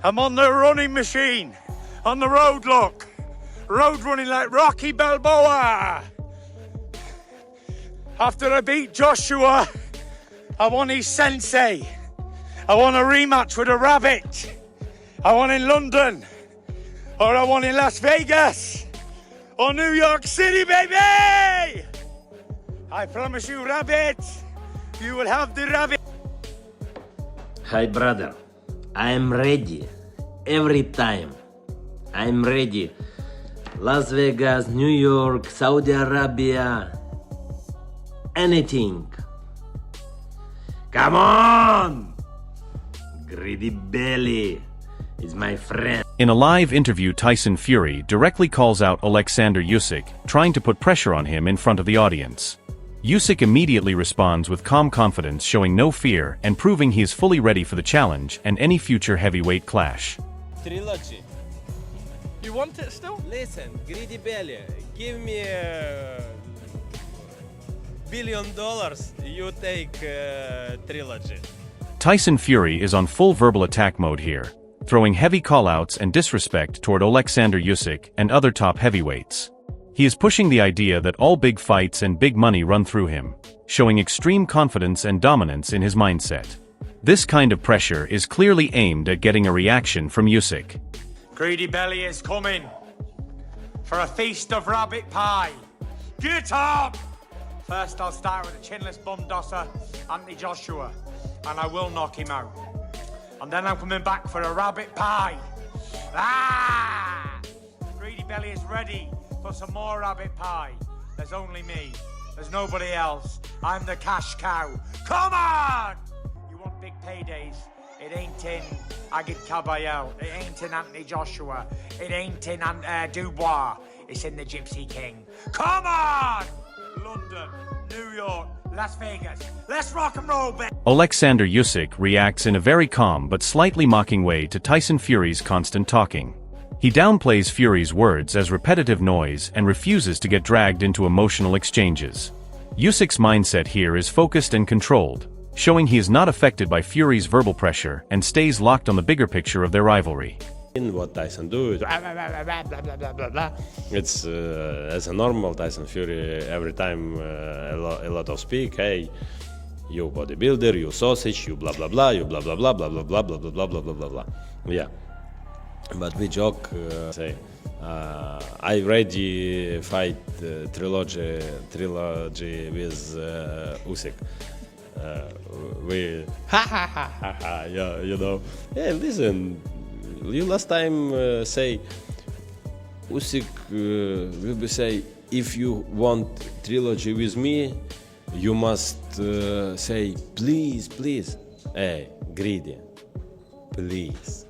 I'm on the running machine, on the road look, road running like Rocky Balboa. After I beat Joshua, I want his sensei. I want a rematch with a rabbit. I want in London, or I want in Las Vegas, or New York City, baby! I promise you, rabbit, you will have the rabbit. Hi, brother. I am ready. Every time. I'm ready. Las Vegas, New York, Saudi Arabia. Anything. Come on! Greedy belly is my friend. In a live interview, Tyson Fury directly calls out Oleksandr Usyk, trying to put pressure on him in front of the audience. Usyk immediately responds with calm confidence, showing no fear and proving he is fully ready for the challenge and any future heavyweight clash. Trilogy. You want it still? Listen, greedy belly, give me $1 billion, you take trilogy. Tyson Fury is on full verbal attack mode here, throwing heavy callouts and disrespect toward Oleksandr Usyk and other top heavyweights. He is pushing the idea that all big fights and big money run through him, showing extreme confidence and dominance in his mindset. This kind of pressure is clearly aimed at getting a reaction from Usyk. Greedy belly is coming for a feast of rabbit pie. Get up! First I'll start with a chinless bum dosser, Anthony Joshua, and I will knock him out. And then I'm coming back for a rabbit pie. Ah! Greedy belly is ready for some more rabbit pie. There's only me. There's nobody else. I'm the cash cow. Come on! You want big paydays? It ain't in Agit Kabayel. It ain't in Anthony Joshua. It ain't in Dubois. It's in the Gypsy King. Come on! London, New York, Las Vegas. Let's rock and roll, baby! Oleksandr Usyk reacts in a very calm but slightly mocking way to Tyson Fury's constant talking. He downplays Fury's words as repetitive noise and refuses to get dragged into emotional exchanges. Usyk's mindset here is focused and controlled, showing he is not affected by Fury's verbal pressure and stays locked on the bigger picture of their rivalry. What Tyson do is blah, blah, blah, blah, blah, blah, blah, blah. It's as a normal Tyson Fury every time a lot of speak. Hey, you bodybuilder, you sausage, you blah blah blah, you blah blah blah blah blah blah blah blah blah blah blah blah blah. Yeah, but we joke. Say, I ready fight trilogy with Usyk. We ha ha ha ha ha. Yeah, you know. Hey, listen. You last time say Usyk will be say, if you want trilogy with me, you must say please, please. Hey, greedy, please.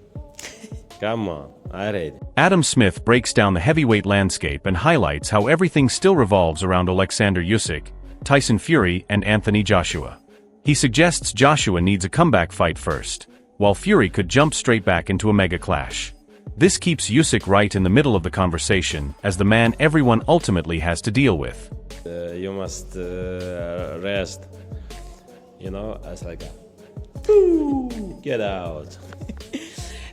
Come on, I ready. Adam Smith breaks down the heavyweight landscape and highlights how everything still revolves around Oleksandr Usyk, Tyson Fury, and Anthony Joshua. He suggests Joshua needs a comeback fight first, while Fury could jump straight back into a mega clash. This keeps Usyk right in the middle of the conversation, as the man everyone ultimately has to deal with. You must rest, you know, as like a get out.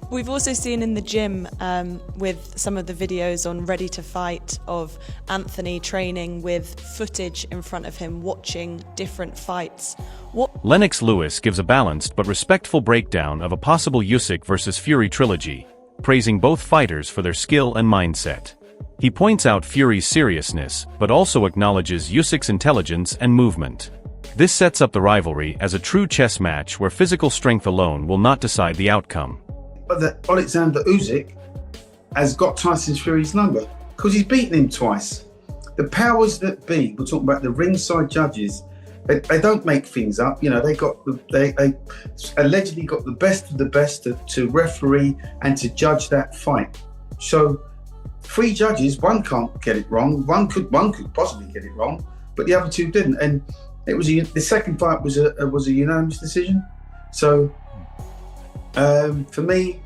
We've also seen in the gym with some of the videos on Ready to Fight of Anthony training with footage in front of him watching different fights. Lennox Lewis gives a balanced but respectful breakdown of a possible Usyk vs Fury trilogy, praising both fighters for their skill and mindset. He points out Fury's seriousness, but also acknowledges Usyk's intelligence and movement. This sets up the rivalry as a true chess match where physical strength alone will not decide the outcome. But that Oleksandr Usyk has got Tyson Fury's number because he's beaten him twice. The powers that be, we're talking about the ringside judges, they don't make things up. You know, they allegedly got the best of the best to referee and to judge that fight. So 3 judges, one can't get it wrong, one could possibly get it wrong, but the other 2 didn't. And it was the second fight was a unanimous decision. So for me,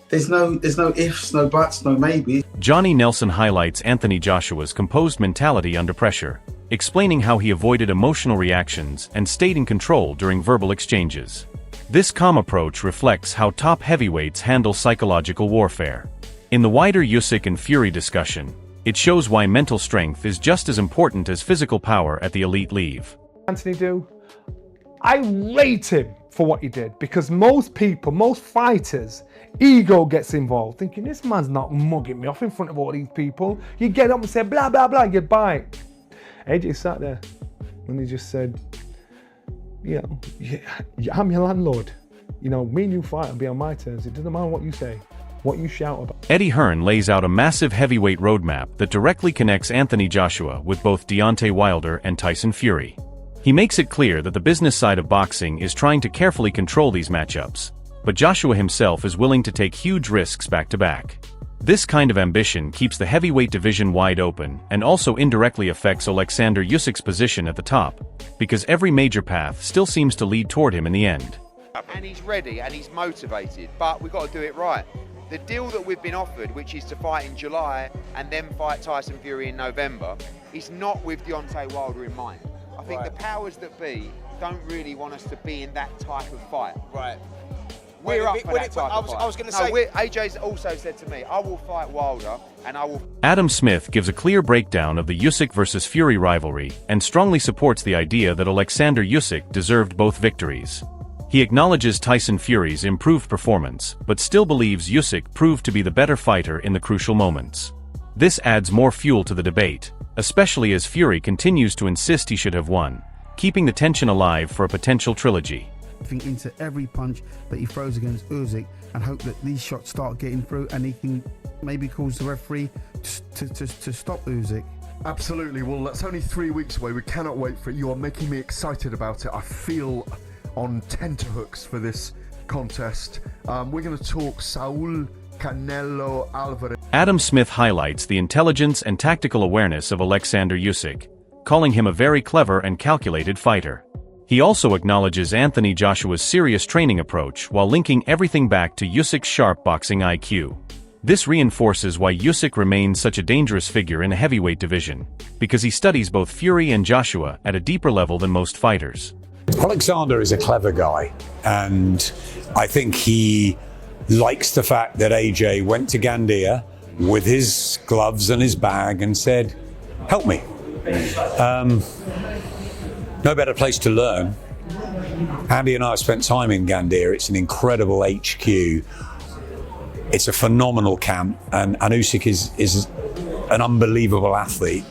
there's no ifs, no buts, no maybes. Johnny Nelson highlights Anthony Joshua's composed mentality under pressure, explaining how he avoided emotional reactions and stayed in control during verbal exchanges. This calm approach reflects how top heavyweights handle psychological warfare. In the wider Usyk and Fury discussion, it shows why mental strength is just as important as physical power at the elite leave. Anthony do? I rate him for what he did, because most people, most fighters, ego gets involved, thinking this man's not mugging me off in front of all these people. You get up and say blah blah blah, you bite. AJ sat there and he just said, you know, I'm your landlord. You know, me and you fight and be on my terms. It doesn't matter what you say, what you shout about. Eddie Hearn lays out a massive heavyweight roadmap that directly connects Anthony Joshua with both Deontay Wilder and Tyson Fury. He makes it clear that the business side of boxing is trying to carefully control these matchups, but Joshua himself is willing to take huge risks back-to-back. This kind of ambition keeps the heavyweight division wide open and also indirectly affects Oleksandr Usyk's position at the top, because every major path still seems to lead toward him in the end. And he's ready and he's motivated, but we've got to do it right. The deal that we've been offered, which is to fight in July and then fight Tyson Fury in November, is not with Deontay Wilder in mind. I think the powers that be don't really want us to be in that type of fight. Right. We're up for that type of fight. I was going to say... AJ's also said to me, I will fight Wilder and I will... Adam Smith gives a clear breakdown of the Usyk versus Fury rivalry and strongly supports the idea that Oleksandr Usyk deserved both victories. He acknowledges Tyson Fury's improved performance, but still believes Usyk proved to be the better fighter in the crucial moments. This adds more fuel to the debate, especially as Fury continues to insist he should have won, keeping the tension alive for a potential trilogy. Into every punch that he throws against Usyk and hope that these shots start getting through and he can maybe cause the referee to stop Usyk. Absolutely. Well, that's only 3 weeks away. We cannot wait for it. You are making me excited about it. I feel on tenterhooks for this contest. We're going to talk Saul Canelo Alvarez. Adam Smith highlights the intelligence and tactical awareness of Oleksandr Usyk, calling him a very clever and calculated fighter. He also acknowledges Anthony Joshua's serious training approach while linking everything back to Usyk's sharp boxing IQ. This reinforces why Usyk remains such a dangerous figure in the heavyweight division, because he studies both Fury and Joshua at a deeper level than most fighters. Oleksandr is a clever guy, and I think he likes the fact that AJ went to Gandia with his gloves and his bag and said, help me. No better place to learn. Andy and I have spent time in Gandia. It's an incredible HQ. It's a phenomenal camp, and Usyk is an unbelievable athlete,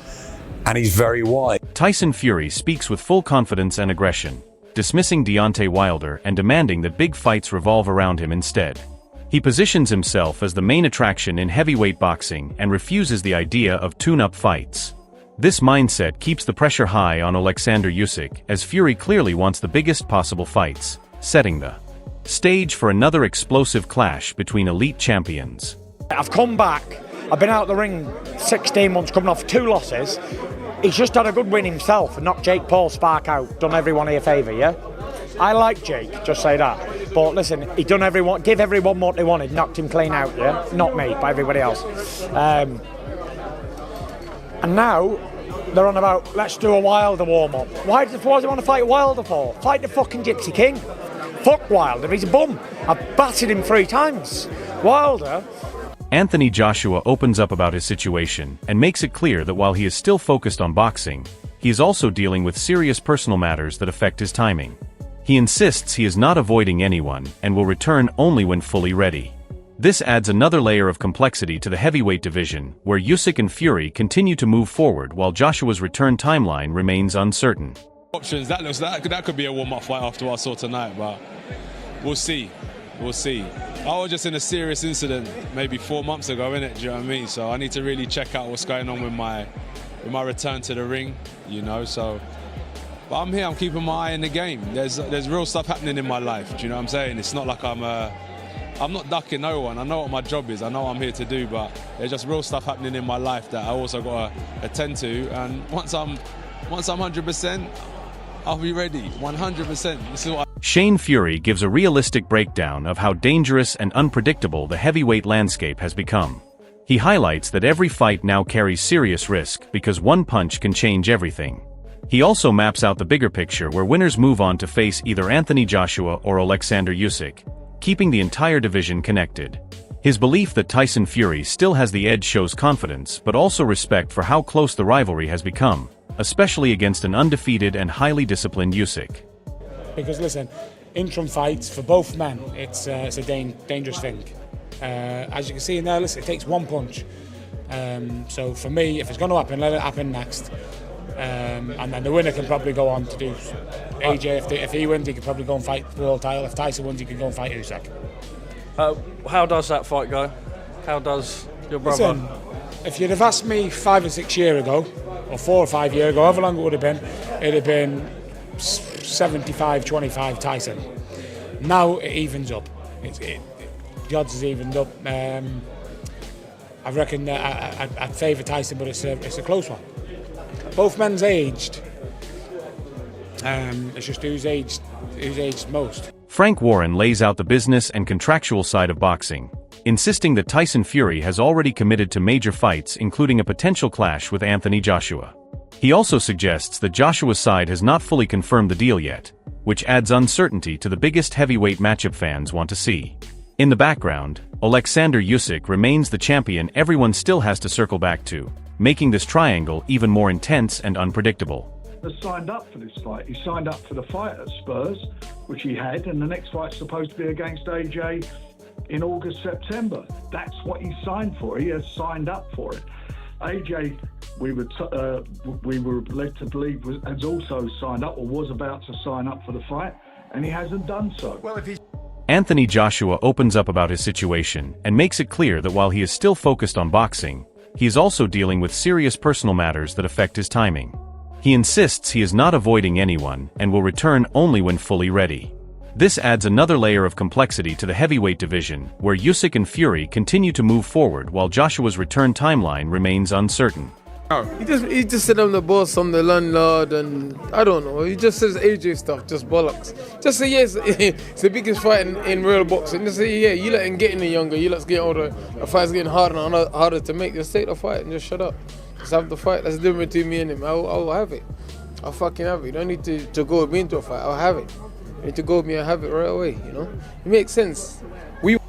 and he's very wise. Tyson Fury speaks with full confidence and aggression, dismissing Deontay Wilder and demanding that big fights revolve around him instead. He positions himself as the main attraction in heavyweight boxing and refuses the idea of tune-up fights. This mindset keeps the pressure high on Oleksandr Usyk, as Fury clearly wants the biggest possible fights, setting the stage for another explosive clash between elite champions. I've come back, I've been out the ring 16 months, coming off 2 losses. He's just had a good win himself and knocked Jake Paul's spark out, done everyone here a favour, yeah? I like Jake, just say that. But listen, he done everyone, give everyone what they wanted, knocked him clean out, yeah? Not me, but everybody else. And now, they're on about, let's do a Wilder warm-up. Why does he want to fight Wilder for? Fight the fucking Gypsy King. Fuck Wilder, he's a bum. I've battered him 3 times. Wilder... Anthony Joshua opens up about his situation and makes it clear that while he is still focused on boxing, he is also dealing with serious personal matters that affect his timing. He insists he is not avoiding anyone and will return only when fully ready. This adds another layer of complexity to the heavyweight division, where Usyk and Fury continue to move forward while Joshua's return timeline remains uncertain. Options, that could be a warm-up fight after what I saw tonight, but we'll see. We'll see. I was just in a serious incident maybe 4 months ago, innit? Do you know what I mean? So I need to really check out what's going on with my return to the ring, you know. So, but I'm here. I'm keeping my eye in the game. There's real stuff happening in my life. Do you know what I'm saying? It's not like I'm not ducking no one. I know what my job is. I know what I'm here to do. But there's just real stuff happening in my life that I also got to attend to. And once I'm 100%, I'll be ready. 100%. This is what Shane Fury gives a realistic breakdown of how dangerous and unpredictable the heavyweight landscape has become. He highlights that every fight now carries serious risk because one punch can change everything. He also maps out the bigger picture where winners move on to face either Anthony Joshua or Oleksandr Usyk, keeping the entire division connected. His belief that Tyson Fury still has the edge shows confidence but also respect for how close the rivalry has become, especially against an undefeated and highly disciplined Usyk. Because listen, interim fights for both men, it's a dangerous thing. As you can see in there, listen, it takes one punch. So for me, if it's going to happen, let it happen next. And then the winner can probably go on to do AJ. If he wins, he could probably go and fight the world title. If Tyson wins, he can go and fight Usyk. How does that fight go? How does your brother? Listen, if you'd have asked me 5 or 6 years ago, or 4 or 5 years ago, however long it would have been, it'd have been 75-25 Tyson. Now it evens up. The odds has evened up. I reckon I'd favour Tyson, but it's a close one. Both men's aged. It's just who's aged most. Frank Warren lays out the business and contractual side of boxing, insisting that Tyson Fury has already committed to major fights, including a potential clash with Anthony Joshua. He also suggests that Joshua's side has not fully confirmed the deal yet, which adds uncertainty to the biggest heavyweight matchup fans want to see. In the background, Oleksandr Usyk remains the champion everyone still has to circle back to, making this triangle even more intense and unpredictable. Has signed up for this fight. He signed up for the fight at Spurs, which he had, and the next fight's supposed to be against AJ in August, September. That's what he signed for. He has signed up for it. AJ, we were led to believe, has also signed up or was about to sign up for the fight, and he hasn't done so. Well, if he's Anthony Joshua opens up about his situation and makes it clear that while he is still focused on boxing, he is also dealing with serious personal matters that affect his timing. He insists he is not avoiding anyone and will return only when fully ready. This adds another layer of complexity to the heavyweight division, where Usyk and Fury continue to move forward while Joshua's return timeline remains uncertain. He just said I'm the boss, I'm the landlord, and I don't know. He just says AJ stuff, just bollocks. Just say yes, it's the biggest fight in real boxing. Just say yeah, you let him get any younger, you let's get older. The fight's getting harder and harder to make. Just take the fight and just shut up. Just have the fight. That's the difference between me and him. I'll have it. I'll fucking have it. You don't need to go with me into a fight. I'll have it. You need to go with me and have it right away, you know? It makes sense.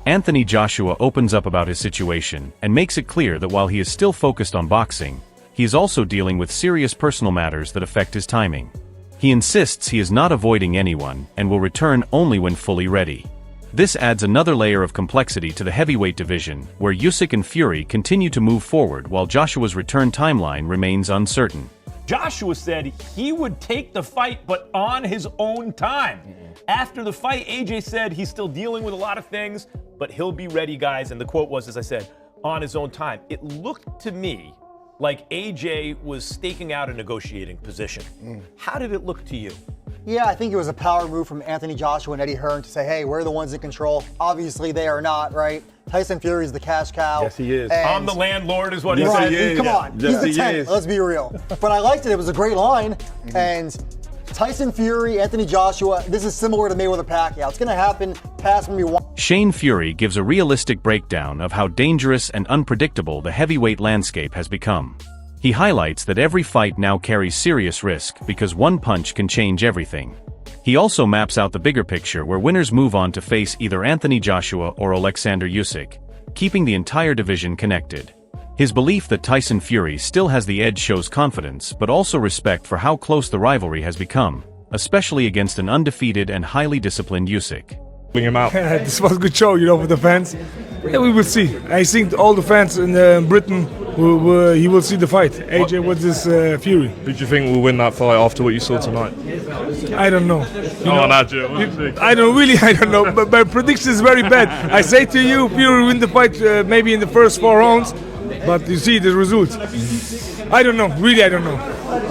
Anthony Joshua opens up about his situation and makes it clear that while he is still focused on boxing, he is also dealing with serious personal matters that affect his timing. He insists he is not avoiding anyone and will return only when fully ready. This adds another layer of complexity to the heavyweight division, where Usyk and Fury continue to move forward while Joshua's return timeline remains uncertain. Joshua said he would take the fight, but on his own time. After the fight, AJ said he's still dealing with a lot of things, but he'll be ready, guys. And the quote was, as I said, on his own time. It looked to me like AJ was staking out a negotiating position. How did it look to you? Yeah, I think it was a power move from Anthony Joshua and Eddie Hearn to say, hey, we're the ones in control. Obviously, they are not, right? Tyson Fury is the cash cow. Yes, he is. I'm the landlord is what he right, said. Come on, Yes, he's the 10, let's be real. But I liked it, it was a great line. And Tyson Fury, Anthony Joshua, this is similar to Mayweather-Pacquiao. It's gonna happen, pass when we want. Shane Fury gives a realistic breakdown of how dangerous and unpredictable the heavyweight landscape has become. He highlights that every fight now carries serious risk because one punch can change everything. He also maps out the bigger picture where winners move on to face either Anthony Joshua or Oleksandr Usyk, keeping the entire division connected. His belief that Tyson Fury still has the edge shows confidence but also respect for how close the rivalry has become, especially against an undefeated and highly disciplined Usyk. Bring him out. This was a good show, for the fans. Yeah, we will see. I think all the fans in Britain he will see the fight. AJ with this Fury. Who do you think will win that fight after what you saw tonight? I don't know. I don't know. But my prediction is very bad. I say to you, Fury win the fight maybe in the first 4 rounds, but you see the results. I don't know. Really, I don't know.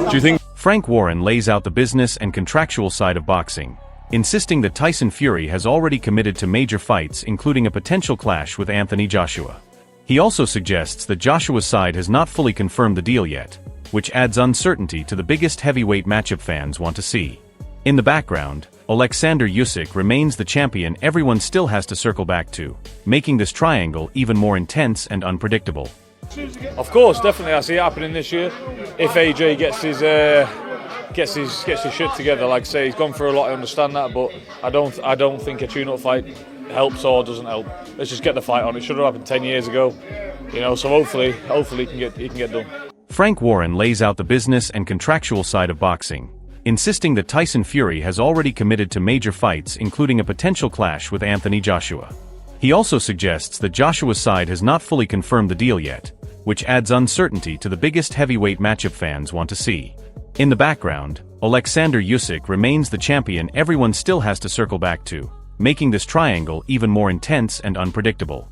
Do you think Frank Warren lays out the business and contractual side of boxing, insisting that Tyson Fury has already committed to major fights, including a potential clash with Anthony Joshua. He also suggests that Joshua's side has not fully confirmed the deal yet, which adds uncertainty to the biggest heavyweight matchup fans want to see. In the background, Oleksandr Usyk remains the champion everyone still has to circle back to, making this triangle even more intense and unpredictable. Of course, definitely. I see it happening this year. If AJ gets his gets his shit together. Like I say, he's gone through a lot. I understand that, but I don't think a tune-up fight helps or doesn't help. Let's just get the fight on. It should have happened 10 years ago, you know. So hopefully he can get done. Frank Warren lays out the business and contractual side of boxing, insisting that Tyson Fury has already committed to major fights, including a potential clash with Anthony Joshua. He also suggests that Joshua's side has not fully confirmed the deal yet, which adds uncertainty to the biggest heavyweight matchup fans want to see. In the background, Oleksandr Usyk remains the champion everyone still has to circle back to, making this triangle even more intense and unpredictable.